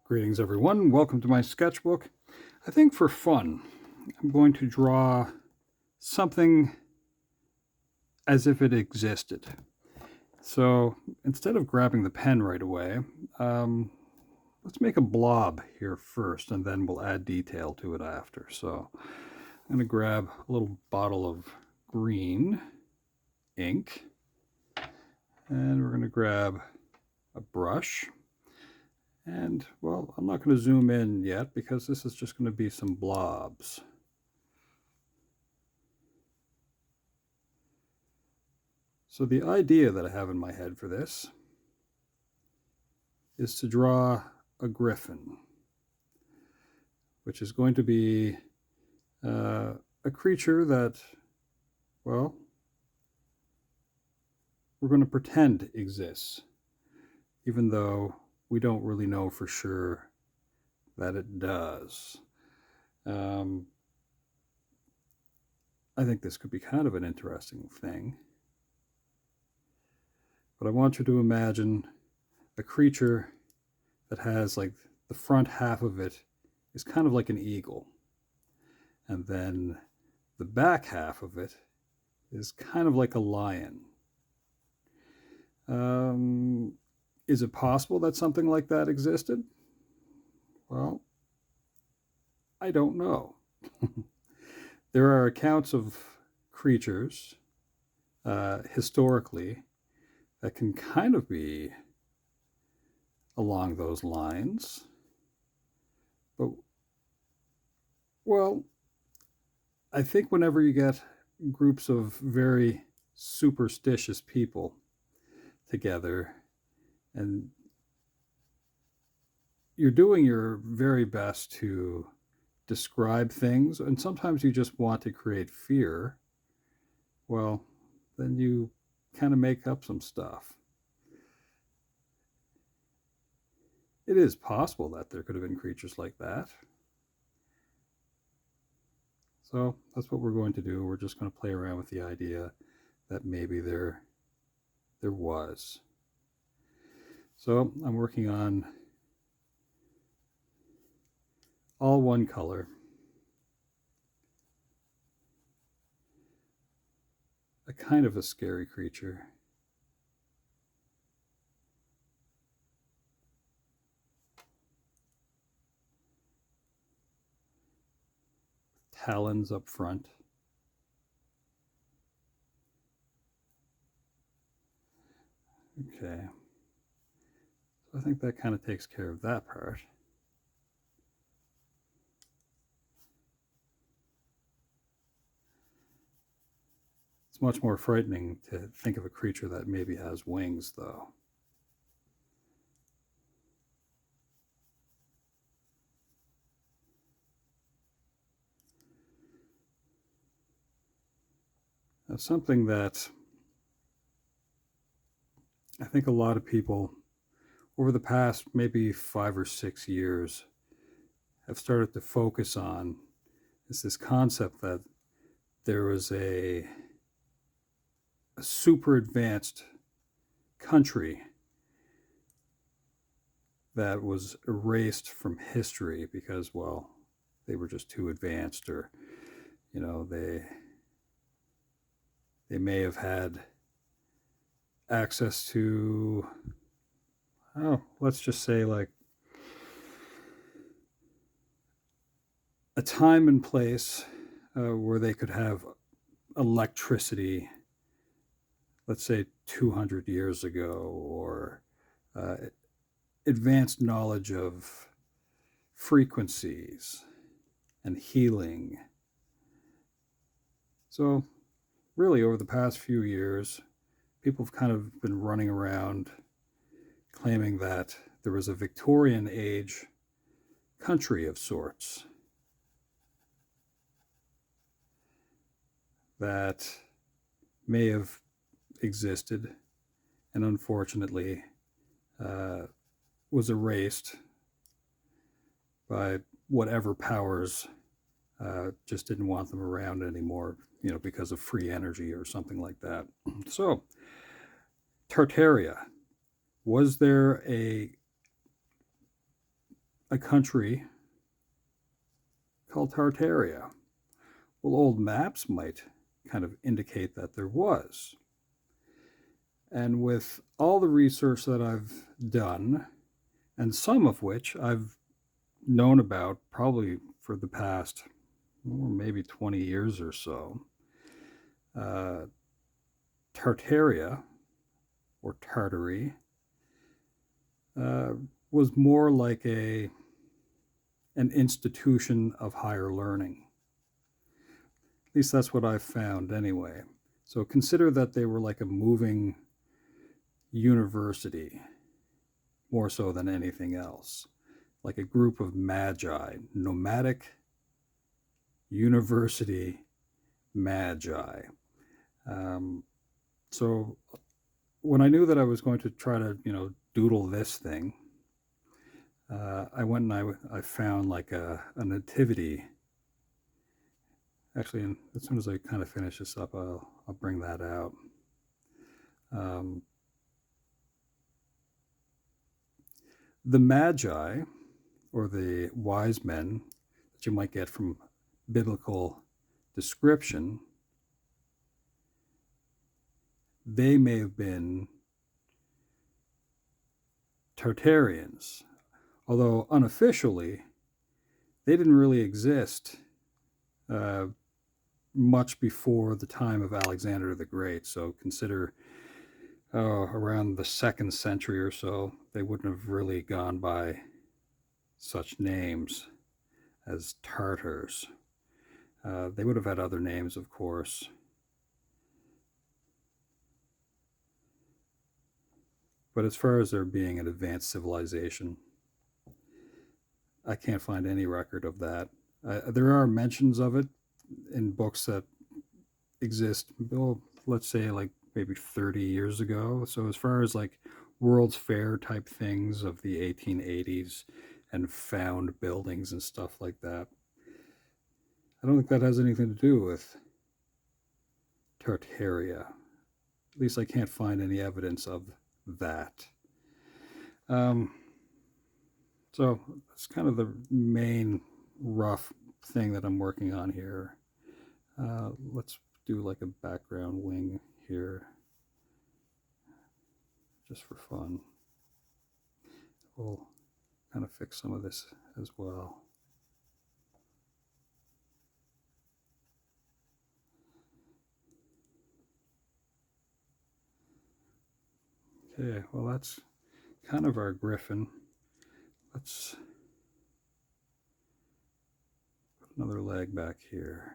Greetings, everyone. Welcome to my sketchbook. I think for fun, I'm going to draw something as if it existed. So instead of grabbing the pen right away, let's make a blob here first, and then we'll add detail to it after. So I'm going to grab a little bottle of green ink, and we're going to grab a brush. And, well, I'm not going to zoom in yet because this is just going to be some blobs. So the idea that I have in my head for this is to draw a griffin, which is going to be a creature that, well, we're going to pretend exists, even though we don't really know for sure that it does. I think this could be kind of an interesting thing. But I want you to imagine a creature that has, like, the front half of it is kind of like an eagle. And then the back half of it is kind of like a lion. Is it possible that something like that existed? Well, I don't know. There are accounts of creatures historically that can kind of be along those lines. But, well, I think whenever you get groups of very superstitious people together, and you're doing your very best to describe things, and sometimes you just want to create fear, well, then you kind of make up some stuff. It is possible that there could have been creatures like that. So that's what we're going to do. We're just going to play around with the idea that maybe there was. So I'm working on all one color. A kind of a scary creature. Talons up front. Okay. So I think that kind of takes care of that part. It's much more frightening to think of a creature that maybe has wings, though. Now, something that I think a lot of people over the past maybe 5 or 6 years have started to focus on is this concept that there was a super advanced country that was erased from history because, well, they were just too advanced, or, you know, they may have had access to, let's just say, like, a time and place where they could have electricity, let's say 200 years ago, or advanced knowledge of frequencies and healing. So really, over the past few years, people have kind of been running around claiming that there was a Victorian age country of sorts that may have existed and unfortunately was erased by whatever powers just didn't want them around anymore, you know, because of free energy or something like that. So, Tartaria, was there a a country called Tartaria. Well, old maps might kind of indicate that there was. And with all the research that I've done, and some of which I've known about probably for the past maybe 20 years or so, Tartaria, or Tartary, was more like an institution of higher learning. At least that's what I've found anyway. So consider that they were like a moving university, more so than anything else. Like a group of Magi, nomadic university Magi. So when I knew that I was going to try to, doodle this thing, I went and I found like a nativity. Actually, as soon as I kind of finish this up, I'll bring that out. The Magi, or the wise men that you might get from biblical description, they may have been Tartarians, although unofficially they didn't really exist much before the time of Alexander the Great. So consider around the 2nd century or so, they wouldn't have really gone by such names as Tartars. They would have had other names, of course. But as far as there being an advanced civilization, I can't find any record of that. There are mentions of it in books that exist, well, let's say like maybe 30 years ago. So as far as like World's Fair type things of the 1880s and found buildings and stuff like that, I don't think that has anything to do with Tartaria. At least I can't find any evidence of that. So that's kind of the main rough thing that I'm working on here. Let's do like a background wing here, just for fun. We'll kind of fix some of this as well. Okay, well that's kind of our griffin. Let's put another leg back here.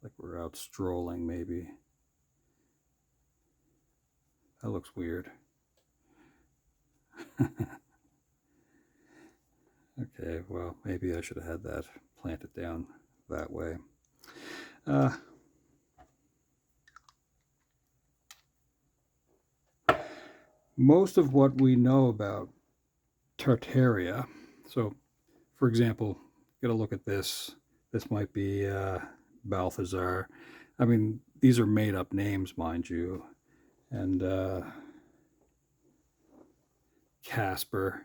Like we're out strolling, maybe. That looks weird. Okay, well, maybe I should have had that planted down that way. Most of what we know about Tartaria, so for example, get a look at this. This might be Balthazar. I mean, these are made up names, mind you. And Casper.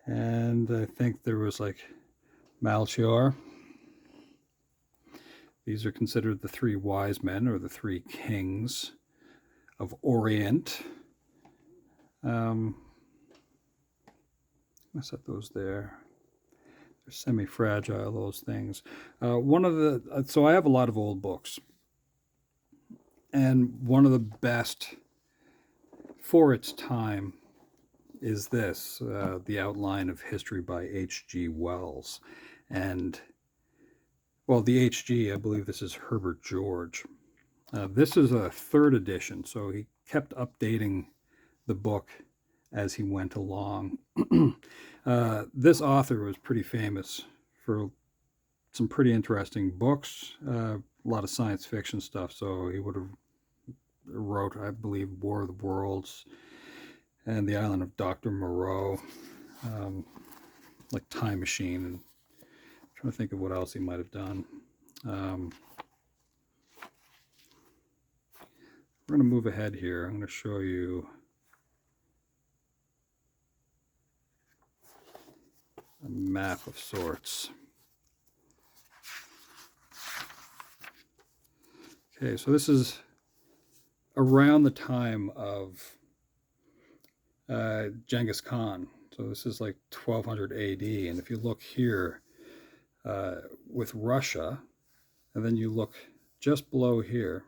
And I think there was like Melchior. These are considered the 3 wise men, or the 3 kings of Orient. I set those there. They're semi-fragile, those things. So I have a lot of old books. And one of the best for its time is this, The Outline of History by H.G. Wells. And, well, the H.G., I believe this is Herbert George. This is a 3rd edition, so he kept updating the book as he went along. This author was pretty famous for some pretty interesting books, a lot of science fiction stuff, so he would have wrote, I believe, War of the Worlds and The Island of Dr. Moreau, like Time Machine, and I'm trying to think of what else he might have done. we're going to move ahead here. I'm going to show you a map of sorts. Okay, so this is around the time of Ghenghis Khan. So this is like 1200 AD. And if you look here with Russia, and then you look just below here,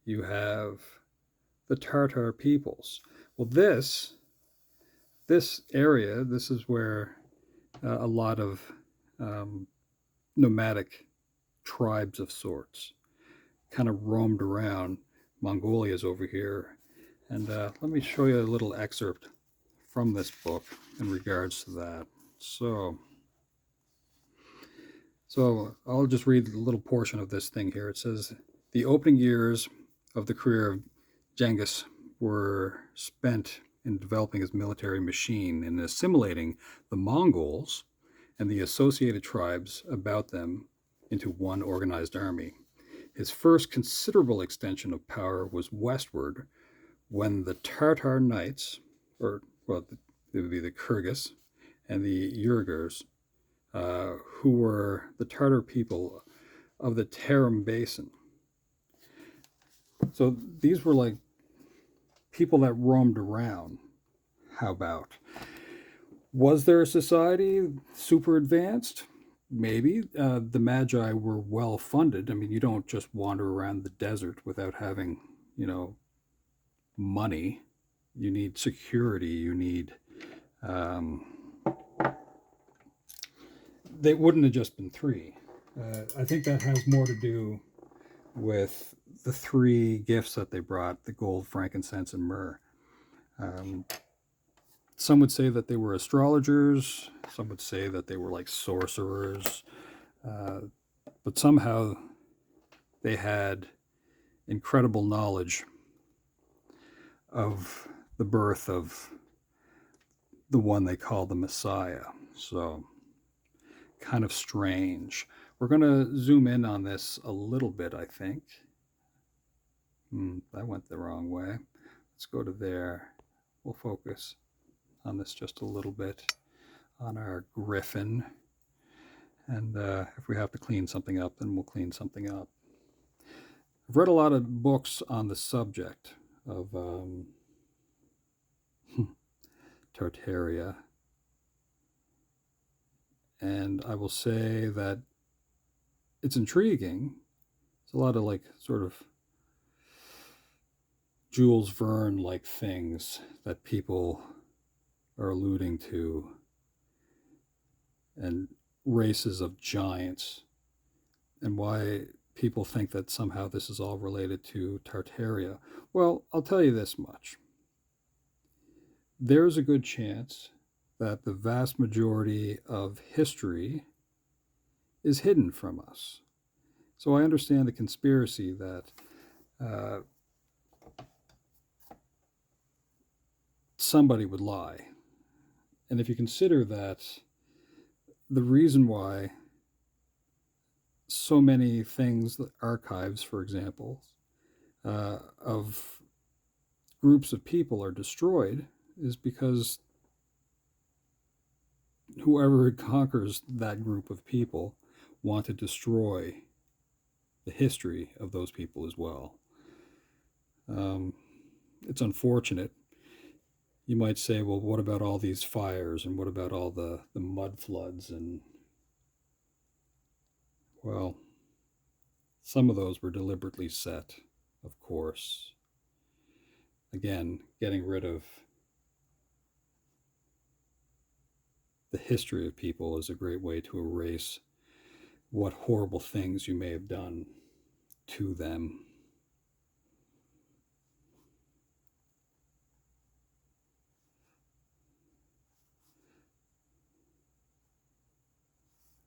you have the Tartar peoples. Well, this area, this is where a lot of nomadic tribes of sorts kind of roamed around. Mongolia's over here. And let me show you a little excerpt from this book in regards to that. So I'll just read a little portion of this thing here. It says, the opening years of the career of Genghis were spent in developing his military machine and assimilating the Mongols and the associated tribes about them into one organized army. His first considerable extension of power was westward when the Tartar Knights, or well, it would be the Kirghis and the Uigers, who were the Tartar people of the Tarim Basin. So these were like people that roamed around. How about? Was there a society super advanced? Maybe. The Magi were well funded. I mean, you don't just wander around the desert without having, money. You need security. You need. They wouldn't have just been three. I think that has more to do with the three gifts that they brought: the gold, frankincense, and myrrh. Some would say that they were astrologers. Some would say that they were like sorcerers. But somehow they had incredible knowledge of the birth of the one they call the Messiah. So kind of strange. We're going to zoom in on this a little bit, I think. That went the wrong way. Let's go to there. We'll focus on this just a little bit on our Griffin. And if we have to clean something up, then we'll clean something up. I've read a lot of books on the subject of Tartaria. And I will say that it's intriguing. It's a lot of like sort of Jules Verne-like things that people are alluding to, and races of giants, and why people think that somehow this is all related to Tartaria. Well, I'll tell you this much. There's a good chance that the vast majority of history is hidden from us. So I understand the conspiracy that somebody would lie. And if you consider that the reason why so many things, archives, for example, of groups of people are destroyed is because whoever conquers that group of people want to destroy the history of those people as well. It's unfortunate. You might say, well, what about all these fires, and what about all the mud floods? And, well, some of those were deliberately set, of course. Again, getting rid of the history of people is a great way to erase what horrible things you may have done to them.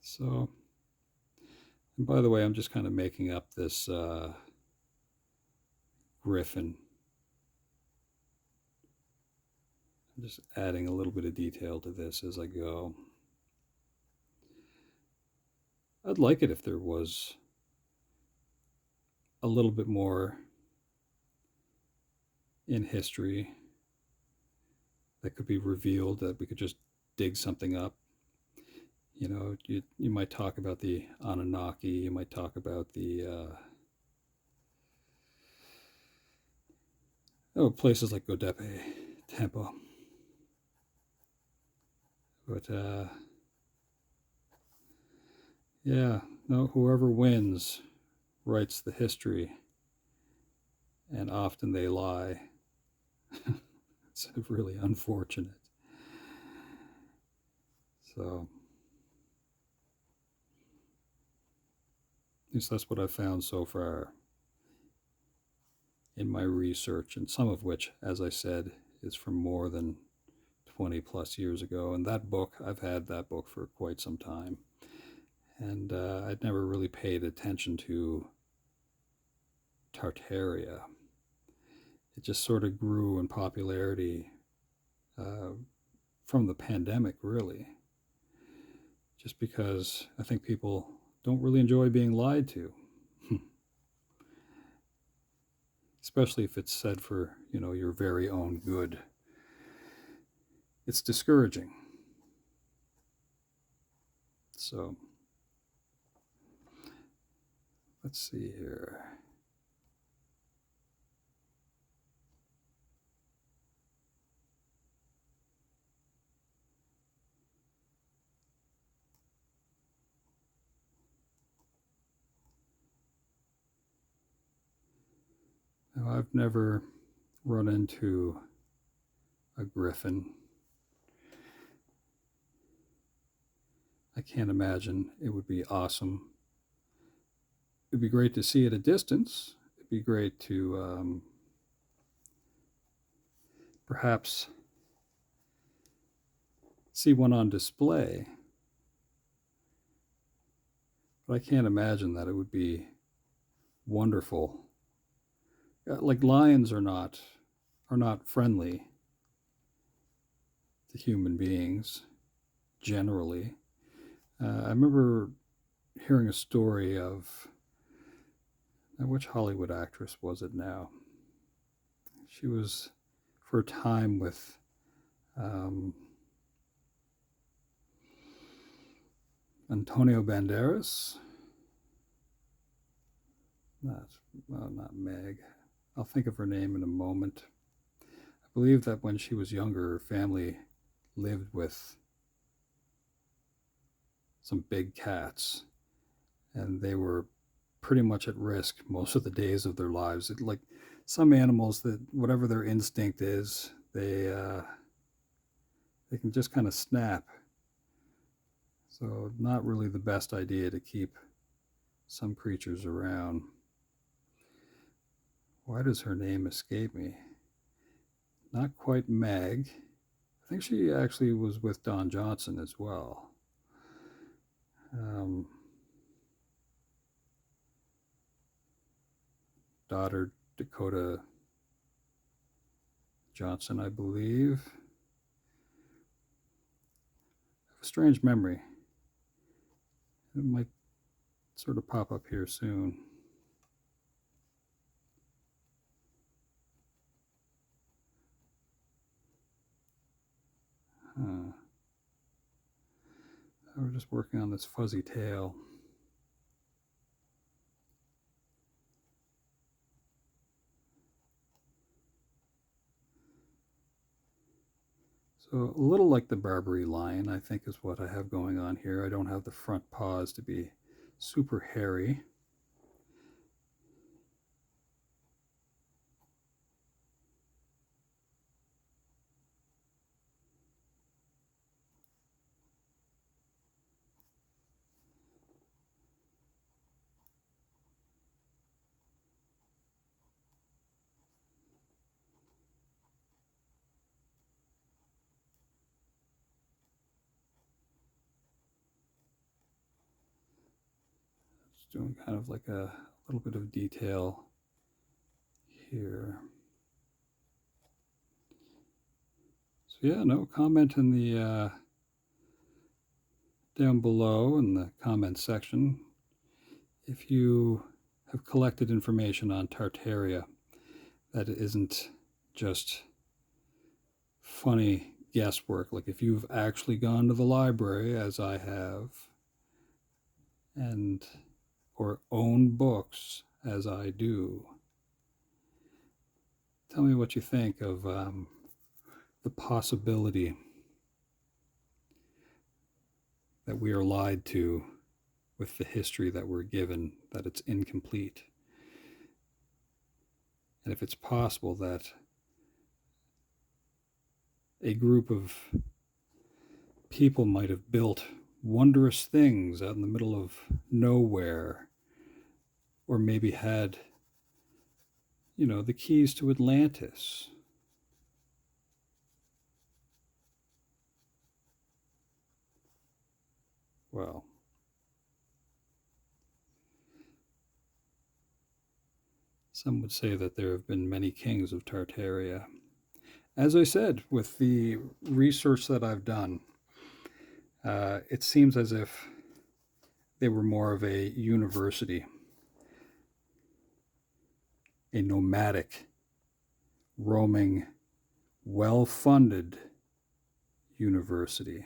So, and by the way, I'm just kind of making up this Griffin. I'm just adding a little bit of detail to this as I go. I'd like it if there was a little bit more in history that could be revealed, that we could just dig something up. You know, you might talk about the Anunnaki, you might talk about the places like Godepe Temple, but yeah, no, whoever wins writes the history, and often they lie. It's really unfortunate. So, at least that's what I've found so far in my research, and some of which, as I said, is from more than 20 plus years ago. And that book, I've had that book for quite some time. And I'd never really paid attention to Tartaria. It just sort of grew in popularity from the pandemic, really. Just because I think people don't really enjoy being lied to. Especially if it's said for, you know, your very own good. It's discouraging. So, let's see here. Now, I've never run into a griffin. I can't imagine. It would be awesome. It'd be great to see at a distance. It'd be great to perhaps see one on display. But I can't imagine that it would be wonderful. Like lions are not friendly to human beings generally. I remember hearing a story of which Hollywood actress was it now? She was for a time with Antonio Banderas. Not Meg. I'll think of her name in a moment. I believe that when she was younger, her family lived with some big cats, and they were pretty much at risk most of the days of their lives. Like some animals, that whatever their instinct is, they can just kind of snap. So not really the best idea to keep some creatures around. Why does her name escape me? Not quite Meg. I think she actually was with Don Johnson as well. Daughter Dakota Johnson, I believe. I have a strange memory. It might sort of pop up here soon. We're just working on this fuzzy tail. So a little like the Barbary lion, I think, is what I have going on here. I don't have the front paws to be super hairy. Doing kind of like a little bit of detail here. So yeah, no, comment in the down below in the comment section if you have collected information on Tartaria that isn't just funny guesswork. Like if you've actually gone to the library, as I have, and or own books, as I do, tell me what you think of the possibility that we are lied to with the history that we're given, that it's incomplete. And if it's possible that a group of people might have built wondrous things out in the middle of nowhere, or maybe had, the keys to Atlantis. Well, some would say that there have been many kings of Tartaria. As I said, with the research that I've done, it seems as if they were more of a university, a nomadic, roaming, well-funded university.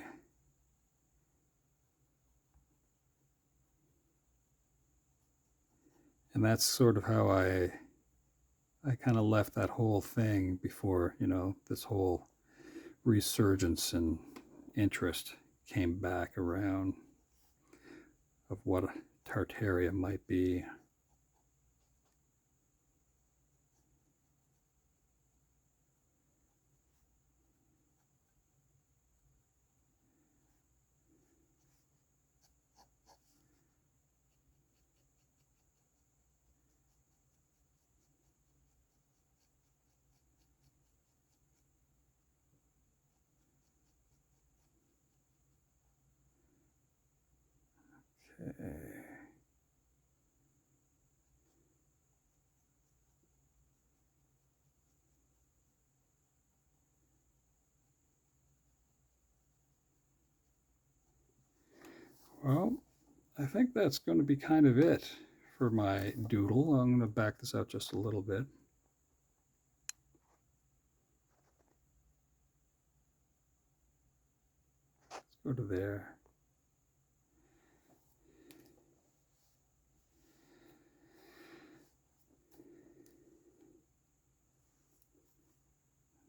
And that's sort of how I kind of left that whole thing before, this whole resurgence and interest came back around of what Tartaria might be. Okay. Well, I think that's going to be kind of it for my doodle. I'm going to back this out just a little bit. Let's go to there.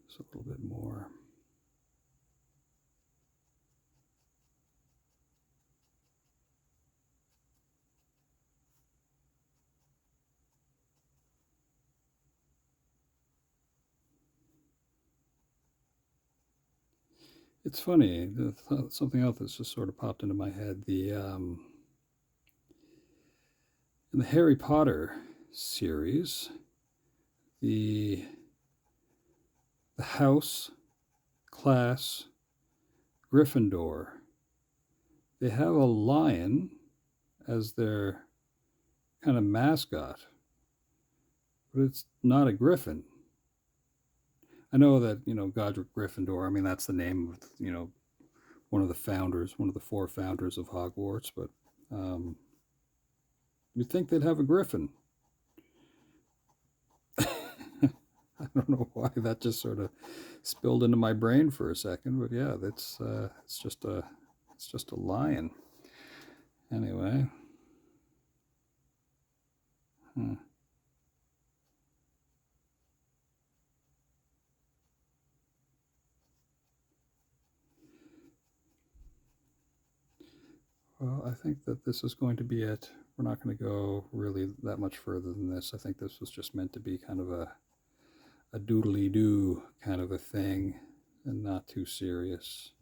Just a little bit more. It's funny, something else that's just sort of popped into my head. In the Harry Potter series, the house, class, Gryffindor, they have a lion as their kind of mascot, but it's not a griffin. I know that, Godric Gryffindor, I mean, that's the name of, one of the founders, one of the four founders of Hogwarts, but you'd think they'd have a griffin. I don't know why that just sort of spilled into my brain for a second, but yeah, it's just a lion. Anyway. Well, I think that this is going to be it. We're not going to go really that much further than this. I think this was just meant to be kind of a doodly-doo kind of a thing and not too serious.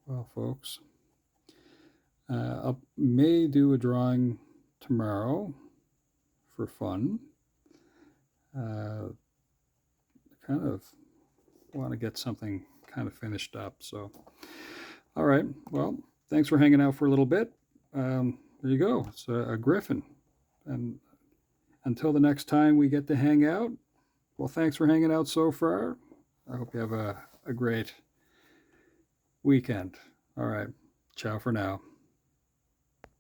Well, folks, I may do a drawing tomorrow for fun. Kind of want to get something kind of finished up. So, all right. Well, thanks for hanging out for a little bit. There you go. It's a griffin. And until the next time we get to hang out, well, thanks for hanging out so far. I hope you have a great weekend. All right. Ciao for now.